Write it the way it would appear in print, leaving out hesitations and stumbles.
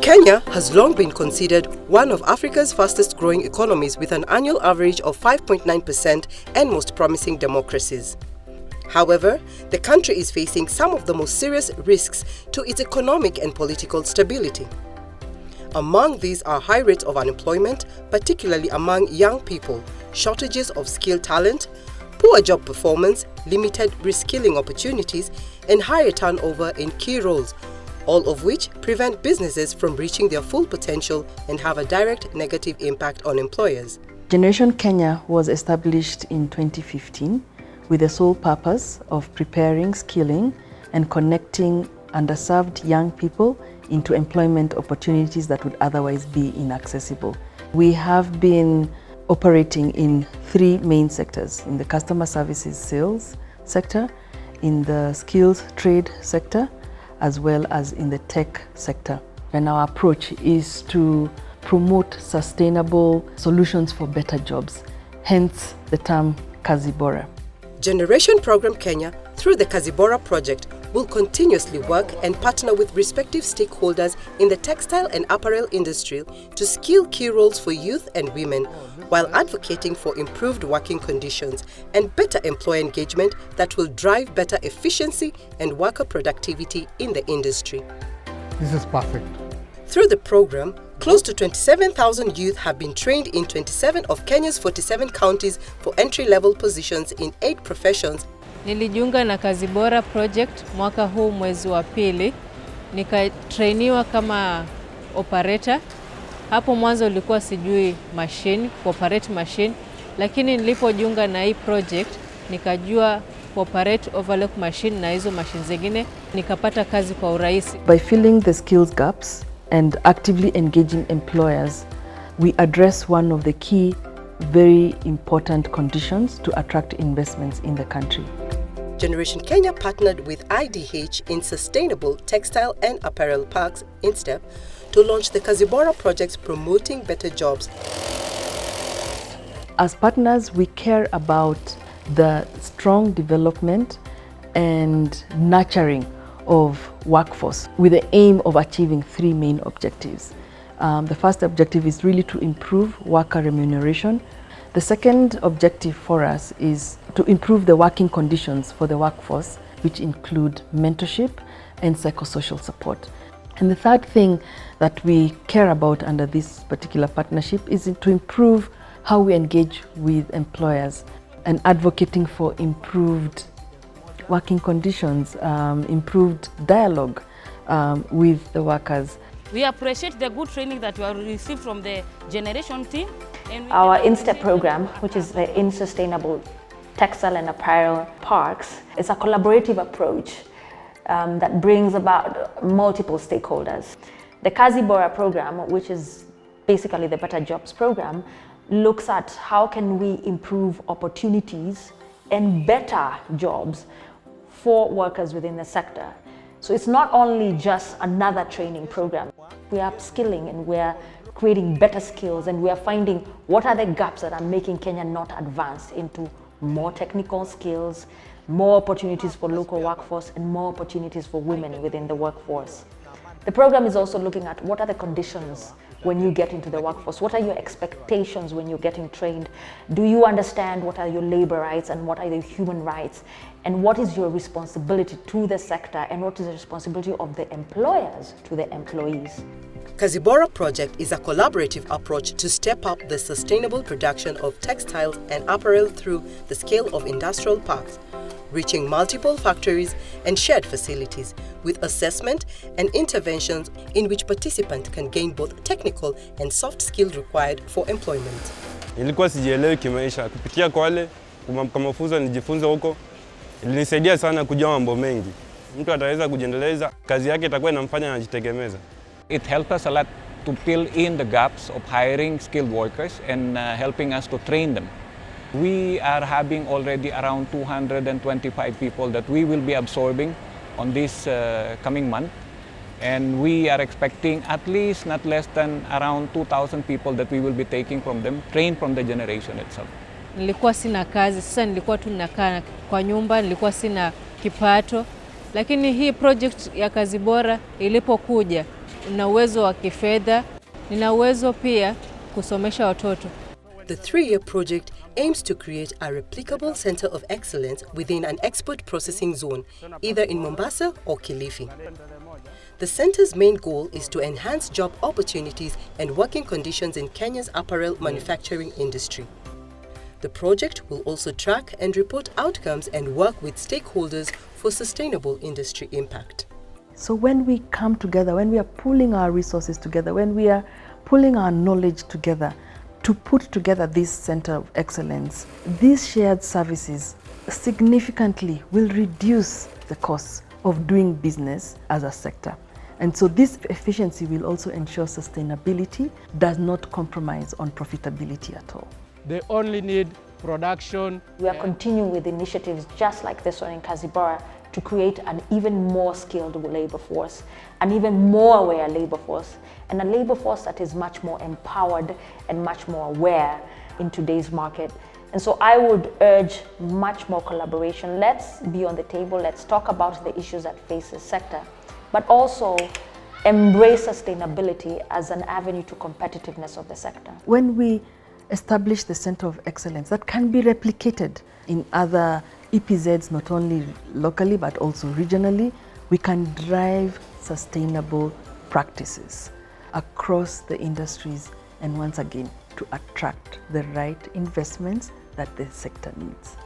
Kenya has long been considered one of Africa's fastest growing economies with an annual average of 5.9% and most promising democracies. However, the country is facing some of the most serious risks to its economic and political stability. Among these are high rates of unemployment, particularly among young people, shortages of skilled talent, poor job performance, limited reskilling opportunities, and higher turnover in key roles, all of which prevent businesses from reaching their full potential and have a direct negative impact on employers. Generation Kenya was established in 2015 with the sole purpose of preparing, skilling, and connecting underserved young people into employment opportunities that would otherwise be inaccessible. We have been operating in three main sectors: in the customer services sales sector, in the skills trade sector, as well as in the tech sector. And our approach is to promote sustainable solutions for better jobs, hence the term Kazi Bora. Generation Program Kenya, through the Kazi Bora project, will continuously work and partner with respective stakeholders in the textile and apparel industry to skill key roles for youth and women, while advocating for improved working conditions and better employee engagement that will drive better efficiency and worker productivity in the industry. This is perfect. Through the program, close to 27,000 youth have been trained in 27 of Kenya's 47 counties for entry-level positions in 8 professions. Nilijiunga na Kazi Bora project mwaka huu mwezi wa pili, nikatrainiwa kama operator. Hapo mwanzo ulikuwa sijui machine, operate machine, lakini nilipojiunga na hii project nikajua operate overlock machine na hizo machine zingine, nikapata kazi kwa urahisi. By filling the skills gaps and actively engaging employers, we address one of the key, very important conditions to attract investments in the country. Generation Kenya partnered with IDH in Sustainable Textile and Apparel Parks, INSTEP, to launch the Kazi Bora projects promoting better jobs. As partners, we care about the strong development and nurturing of workforce with the aim of achieving 3 main objectives. The first objective is really to improve worker remuneration. The second objective for us is to improve the working conditions for the workforce, which include mentorship and psychosocial support. And the third thing that we care about under this particular partnership is to improve how we engage with employers and advocating for improved working conditions, improved dialogue with the workers. We appreciate the good training that we have received from the Generation team. Our INSTEP program, which is the In Sustainable Textile and Apparel Parks, is a collaborative approach that brings about multiple stakeholders. The Kazi Bora program, which is basically the Better Jobs program, looks at how can we improve opportunities and better jobs for workers within the sector. So it's not only just another training program. We are upskilling and we are creating better skills, and we are finding what are the gaps that are making Kenya not advance into more technical skills, more opportunities for local workforce, and more opportunities for women within the workforce. The program is also looking at what are the conditions when you get into the workforce. What are your expectations when you're getting trained? Do you understand what are your labor rights and what are the human rights? And what is your responsibility to the sector, and what is the responsibility of the employers to the employees? Kazi Bora project is a collaborative approach to step up the sustainable production of textiles and apparel through the scale of industrial parks, reaching multiple factories and shared facilities, with assessment and interventions in which participants can gain both technical and soft skills required for employment. Nilikuwa sijielewi kimaisha, kupitia kwa wale kwa mafunzo nijifunza huko, ilinisaidia sana kujua mambo mengi. Mtu ataweza kujiendeleza, kazi yake itakuwa inamfanya anajitegemeza. It helped us a lot to fill in the gaps of hiring skilled workers and helping us to train them. We are having already around 225 people that we will be absorbing on this coming month. And we are expecting at least not less than around 2,000 people that we will be taking from them, trained from the generation itself. Nilikuwa sina kazi, sasa nilikuwa tu nakaa kwa nyumba, nilikuwa sina kipato. Lakini hii project ya Kazi Bora ilipokuja, nina uwezo wa kifedha, nina uwezo pia kusomesha watoto. The 3-year project aims to create a replicable center of excellence within an export processing zone, either in Mombasa or Kilifi. The center's main goal is to enhance job opportunities and working conditions in Kenya's apparel manufacturing industry. The project will also track and report outcomes and work with stakeholders for sustainable industry impact. So when we come together, when we are pooling our resources together, when we are pulling our knowledge together to put together this center of excellence, these shared services significantly will reduce the costs of doing business as a sector. And so this efficiency will also ensure sustainability does not compromise on profitability at all. They only need production. We are continuing with initiatives just like this one in Kazibora to create an even more skilled labor force, an even more aware labor force, and a labor force that is much more empowered and much more aware in today's market. And so I would urge much more collaboration. Let's be on the table, let's talk about the issues that face the sector, but also embrace sustainability as an avenue to competitiveness of the sector. When we establish the center of excellence that can be replicated in other EPZs, not only locally but also regionally, we can drive sustainable practices across the industries and once again to attract the right investments that the sector needs.